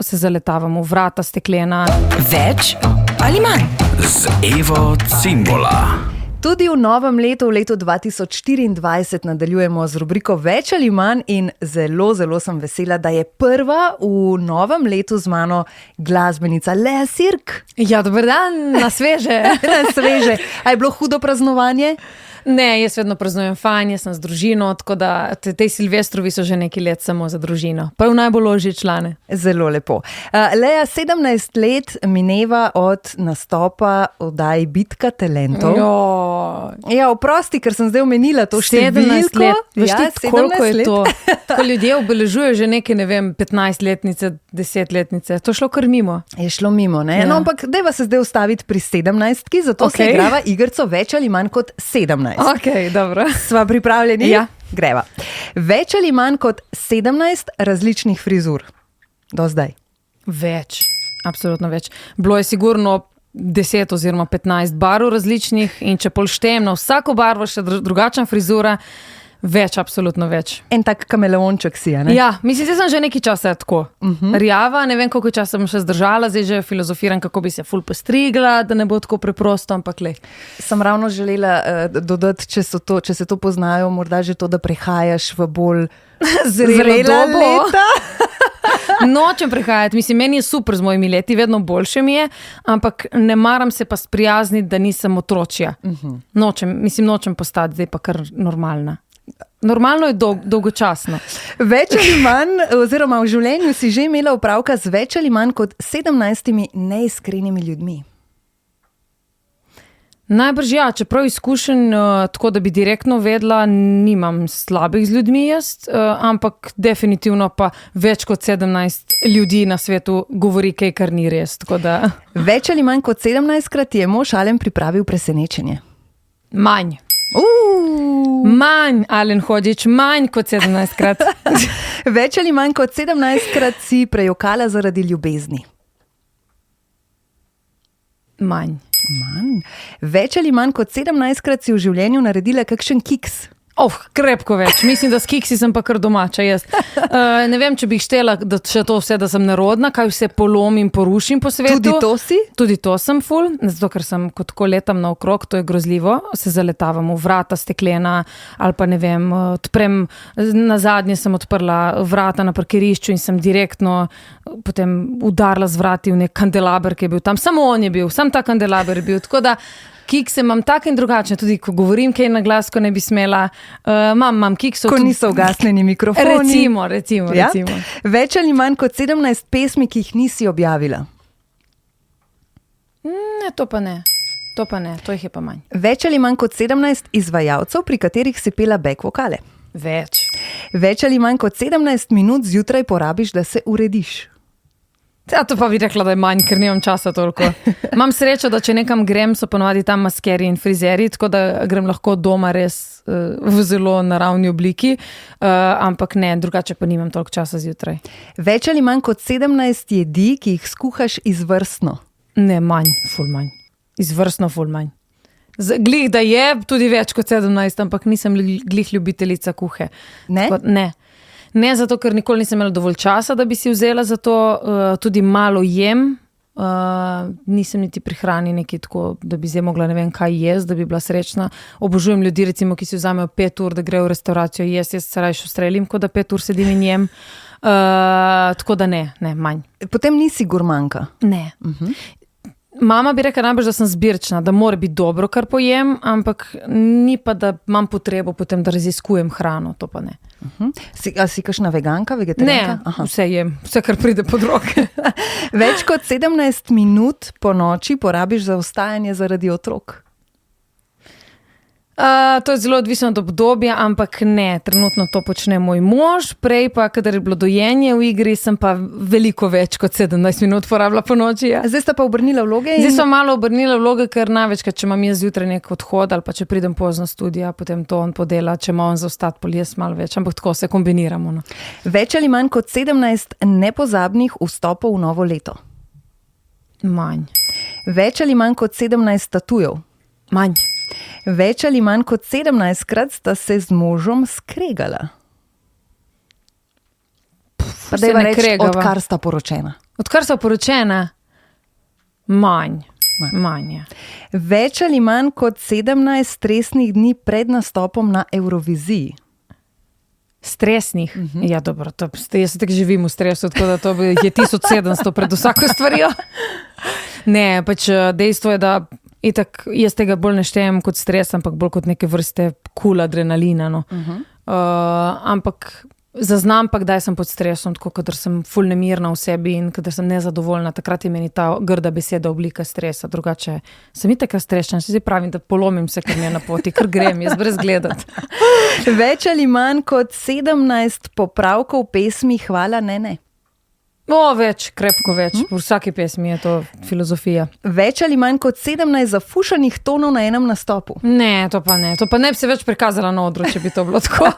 se zaletavamo, vrata steklena. Več ali manj? Z Evo Cimbola. Tudi v novem letu, v letu 2024, nadaljujemo z rubriko Več ali manj in zelo sem vesela, da je prva v novem letu z mano glasbenica Lea Sirk. Ja, dober dan, na sveže. Na sveže. A je bilo hudo praznovanje? Ne, jaz vedno praznujem fajn, jaz sem z družino, tako da tej Silvestrovi so že nekaj let samo za družino. Pa je v najbolj ožji člane. Zelo lepo. Lea, 17 let mineva od nastopa oddaji Bitka talentov. Ja, oprosti, ker sem zdaj omenila to številko. 17 let. Veš Ja, ti, koliko je 17 let? to? Tako ljudje obeležujejo že neke, 15-letnice, 10-letnice. To je šlo kar mimo. Je šlo mimo, ne? Ja. No, ampak dajva se zdaj ustaviti pri 17-ki, zato se Okej. igrava igrco Več ali manj kot 17. Ok, dobro. Sva pripravljeni? Ja. Greva. Več ali manj kot 17 različnih frizur. Do zdaj. Več, absolutno več. Bilo je sigurno 10 oziroma 15 barv različnih in če pol štejem na vsako barvo še drugačna frizura, več, absolutno več. En tak kameleonček si, a ne? Ja, mislim, da sem že nekaj časa tako. Rjava, ne vem, koliko časa bom še zdržala, zdaj že filozofiram, kako bi se ful postrigla, da ne bo tako preprosto, ampak le. Sem ravno želela dodati, če se to poznajo, morda že to, da prehajaš v bolj zrela dobo. leta. Nočem prehajati, mislim, meni je super z mojimi leti, vedno boljše mi je, ampak ne maram se pa sprijazniti, da nisem otročja. Nočem postati zdaj pa kar normalna. Normalno je dolgočasno. Več ali manj, oziroma v življenju si že imela opravka z več ali manj kot 17 neiskrenimi ljudmi. Najbrž ja, čeprav izkušenj tako, da bi direktno vedela, nimam slabih z ljudmi jaz, ampak definitivno pa več kot 17 ljudi na svetu govori kaj, kar ni res. Tako da Več ali manj kot 17krat je mož Alen pripravil presenečenje. manj. Manj, Alen Hodžić, manj kot 17krat. Več ali manj kot 17krat si prejokala zaradi ljubezni. Manj. Manj. Več ali manj kot 17krat si v življenju naredila kakšen kiks. Krepko več. Mislim, da s kiksi sem pa kar domača jaz. Ne vem, če bi jih štela, da še to vse, da sem nerodna, kaj vse polomim, porušim po svetu. Tudi to si? Tudi to sem ful, zato ker sem kot ko letam naokrog, to je grozljivo, se zaletavamo, vrata steklena ali pa ne vem, odprem, nazadnje sem odprla vrata na parkirišču in sem direktno potem udarila z vrati v nek kandelaber, ki je bil tam. Samo on je bil, sam ta kandelaber je bil, tako da kikse imam tak in drugačne, tudi ko govorim kaj na glas, ko ne bi smela, imam kiksov. Ko niso ugasnjeni mikrofoni. Recimo. Ja? Več ali manj kot 17 pesmi, ki jih nisi objavila. Ne, to pa ne, to jih je pa manj. Več ali manj kot 17 izvajalcev, pri katerih si pela back vokale. Več. Več ali manj kot 17 minut zjutraj porabiš, da se urediš. Ja, to pa bi rekla, da je manj, ker nimam časa toliko. Imam srečo, da če nekam grem, so ponovadi tam maskeri in frizeri, tako da grem lahko doma res v zelo naravni obliki, ampak ne, drugače pa nimam toliko časa zjutraj. Več ali manj kot 17 jedi, ki jih skuhaš izvrstno. Ne, manj, ful manj. Izvrstno ful manj. Glih, da je tudi več kot 17, ampak nisem glih ljubiteljica kuhe. Ne? Tako, ne. Ne, zato ker nikoli nisem imela dovolj časa, da bi si vzela za to, tudi malo jem, nisem niti pri hrani nekaj tako, da bi zdaj mogla ne vem kaj jesti, da bi bila srečna. Obožujem ljudi, recimo, ki si vzamejo 5 ur, da grejo v restauracijo jesti, jaz se rajš ustrelim, kot da 5 ur sedim in jem. Tako da ne, manj. Potem nisi gurmanka. Ne. Mama bi rekla najbrž, da sem zbirčna, da mora biti dobro, kar pojem, ampak ni pa, da imam potrebo potem, da raziskujem hrano, to pa ne. A si kakšna veganka, vegetarijanka? Ne, vse jem, vse, kar pride pod roke. Več kot 17 minut po noči porabiš za vstajanje zaradi otrok. To je zelo odvisno od obdobja, ampak ne, trenutno to počne moj mož, prej pa, kadar je bilo dojenje v igri, sem pa veliko več kot 17 minut porabila po noči. Ja. Zdaj sta pa obrnila vloge? Zdaj sem malo obrnila vloge, ker največkrat, če imam jaz zjutraj nek odhod ali pa če pridem pozno studija, potem to on podela, če ima on za ostati pol jaz malo več, ampak tako se kombiniramo. No. Več ali manj kot 17 nepozabnih vstopov v novo leto? Manj. Več ali manj kot 17 tatujev? Manj. Več ali manj kot 17krat sta se z možom skregala? Pa se dajva ne reči, kregava. odkar sta poročena. Odkar so poročena, manj je. Več ali manj kot 17 stresnih dni pred nastopom na Evroviziji. Stresnih? Ja, dobro, jaz tako živim v stresu, tako da to je 1700 pred vsako stvarjo. Ne, pač dejstvo je, da itak jaz tega bolj ne štejem kot stres, ampak bolj kot neke vrste adrenalina. No. Ampak zaznam pa, kdaj sem pod stresom, tako kadar sem ful nemirna v sebi in kadar sem nezadovoljna, takrat je meni ta grda beseda oblika stresa, drugače sem itak strešna, se pravim, da polomim se, ker mi je na poti, ker grem jaz brez gledati. Več ali manj kot 17 popravkov pesmi Hvala, ne. Več, krepko več. V vsaki pesmi je to filozofija. Več ali manj kot 17 zafušanih tonov na enem nastopu. Ne, to pa ne. To pa ne bi se več prikazala na odru, če bi to bilo tako.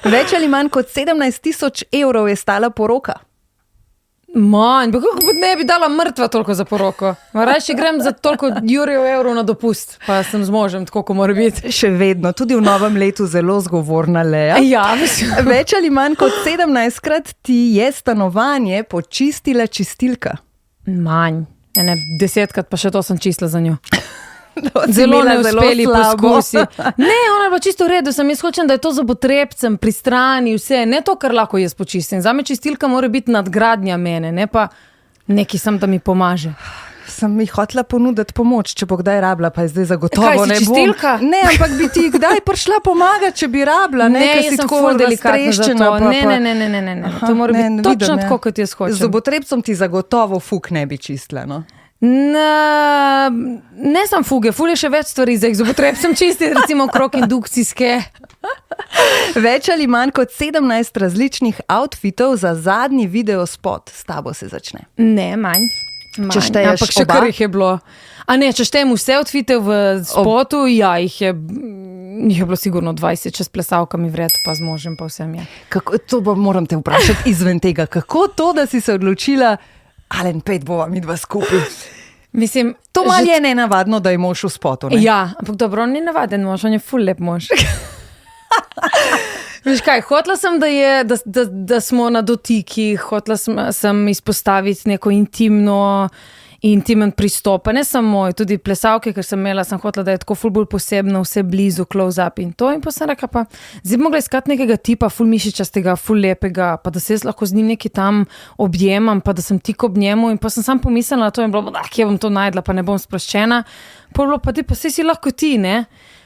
Več ali manj kot 17 000 evrov je stala poroka. Manj, pa kako ne bi dala mrtva toliko za poroko. Rajši grem za toliko evrov na dopust, pa sem z možem, tako ko mora biti. Še vedno, tudi v novem letu zelo zgovorna Lea. Ja, mislim. Več ali manj kot 17krat ti je stanovanje počistila čistilka. Manj. 10krat pa še to sem čistila za njo. Zelo neuspeli poskusi. Ne, ona je pa čisto v redu, sem jaz hočem, da je to za potrebcem, pri strani, vse, ne to, kar lahko jaz počistim. Zame čistilka mora biti nadgradnja mene, ne pa neki sem, da mi pomaže. Sem mi hotela ponuditi pomoč, če bo kdaj rabila, pa je zdaj zagotovo ne bom. Kaj si čistilka? Ne, ampak bi ti kdaj prišla pomagati, če bi rabila. Ne, jaz sem ful delikatna za to. Ne. To mora biti točno tako, kot jaz hočem. Z potrebcem ti zagotovo fuk ne bi čistila, no? Ne sam fuge, ful je še več stvari za jih zobotrebcem čistiti, recimo krok indukcijske. Več ali manj kot 17 različnih outfitov za zadnji videospot s tabo se začne. Ne, manj. Če šteješ ampak še kar jih je bilo. A ne, če štejem vse outfite v spotu, ja, jih je bilo sigurno 20, če s plesalkami vred, pa z možem, pa vsem je. To moram te vprašati izven tega. Kako to, da si se odločila, Alen, 5 bova mi dva skupaj. Mislim, to malo je nenavadno, da je mož v spotu, ne? Ja, ampak dobro, on ni navaden mož, on je ful lep mož. Veš kaj, hotela sem, da smo na dotikih, hotela sem izpostaviti neko intimen pristop, pa ne samo moj, tudi plesalke, ker sem imela, sem hotela, da je tako ful bolj posebno, vse blizu, close up in to, in pa sem rekla, pa zdaj bi mogla iskati nekega tipa ful mišičastega, ful lepega, pa da se jaz lahko z njim neki tam objemam, pa da sem tik ob njemu, in pa sem sam pomislila na to in bilo, kje bom to najdla, pa ne bom sproščena, pa bilo pa ti, pa saj si lahko ti, ne?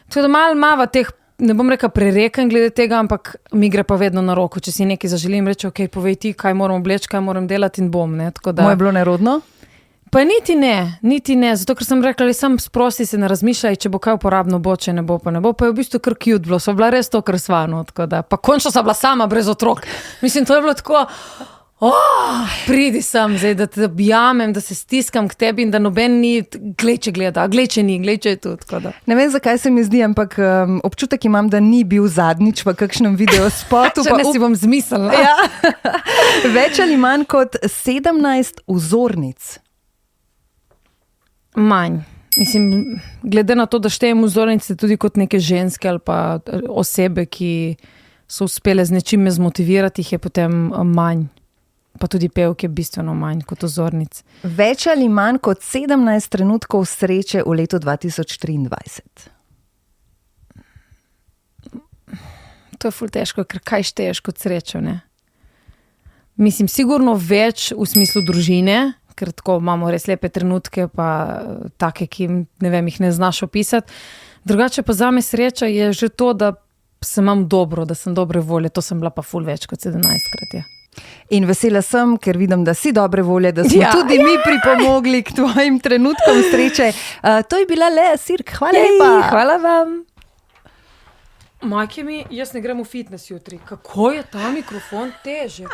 Tako da malo mava teh, ne bom rekla prereken glede tega, ampak mi gre pa vedno na roko, če si nekaj zaželim, reči, ok, povej ti, kaj moram obleči, kaj moram delati in bom, ne? Tako da... Moje bilo nerodno? Pa niti ne, zato ker sem rekla, ali sam sprosti se ne razmišljaj, če bo kaj uporabno bo, če ne bo, pa je v bistvu kar cute bilo, so bila res to kar svano, tako da, pa končno sem bila sama brez otrok, mislim, to je bilo tako, pridi sem zdaj, da te objamem, da se stiskam k tebi in da noben ni, glej, če gleda, glej, če ni, glej, če je tu, tako da. Ne vem, zakaj se mi zdi, ampak občutek imam, da ni bil zadnjič v kakšnem videospotu. Če ne si bom zmislila. Ja. Več ali manj kot 17 vzornic. Manj. Mislim, glede na to, da štejem vzornice tudi kot neke ženske ali pa osebe, ki so uspele z nečim me zmotivirati, jih je potem manj. Pa tudi pevke bistveno manj kot vzornic. Več ali manj kot 17 trenutkov sreče v letu 2023. To je ful težko, ker kaj šteješ kot srečo, ne? Mislim, sigurno več v smislu družine, ker tako imamo res lepe trenutke, pa take, ki ne vem, jih ne znaš opisati. Drugače pa zame sreča je že to, da se imam dobro, da sem dobre volje. To sem bila pa ful več kot 17krat, ja. In vesela sem, ker vidim, da si dobre volje, da smo tudi mi pripomogli k tvojim trenutkom sreče. To je bila Lea Sirk, hvala lepa. Hvala vam. Majke mi, jaz ne grem v fitness jutri. Kako je ta mikrofon težek?